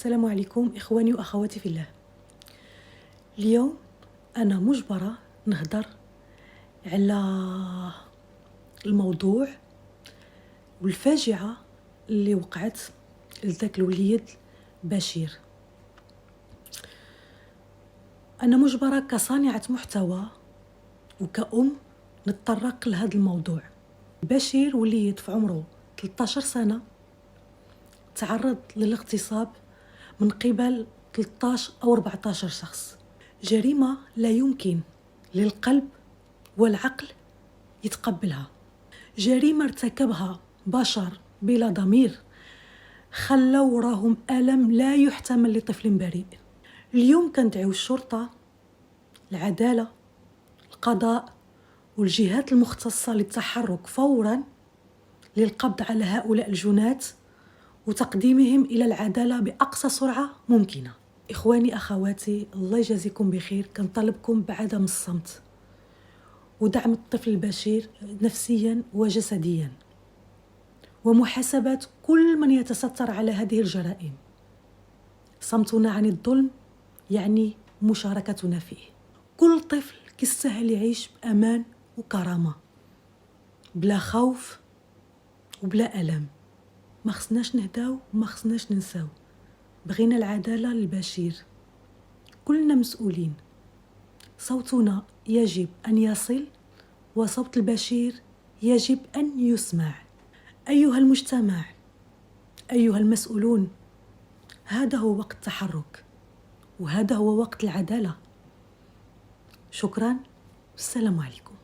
السلام عليكم إخواني وأخواتي في الله. اليوم أنا مجبرة نهضر على الموضوع والفاجعة اللي وقعت لذاك الوليد بشير. أنا مجبرة كصانعة محتوى وكأم نتطرق لهذا الموضوع. بشير وليد في عمره 13 سنة تعرض للاغتصاب من قبل 13 أو 14 شخص. جريمة لا يمكن للقلب والعقل يتقبلها. جريمة ارتكبها بشر بلا ضمير خلوا وراهم ألم لا يحتمل لطفل بريء. اليوم كندعو الشرطة، العدالة، القضاء والجهات المختصة للتحرك فوراً للقبض على هؤلاء الجنات وتقديمهم إلى العدالة بأقصى سرعة ممكنة. إخواني أخواتي، الله يجازيكم بخير. كنطلبكم بعدم الصمت ودعم الطفل البشير نفسيا وجسديا ومحاسبة كل من يتستر على هذه الجرائم. صمتنا عن الظلم يعني مشاركتنا فيه. كل طفل كيستاهل يعيش بأمان وكرامة بلا خوف وبلا ألم. ما خصناش نهداو وما خصناش ننساو. بغينا العدالة للبشير، كلنا مسؤولين. صوتنا يجب أن يصل وصوت البشير يجب أن يسمع. أيها المجتمع، أيها المسؤولون، هذا هو وقت التحرك وهذا هو وقت العدالة. شكرا، السلام عليكم.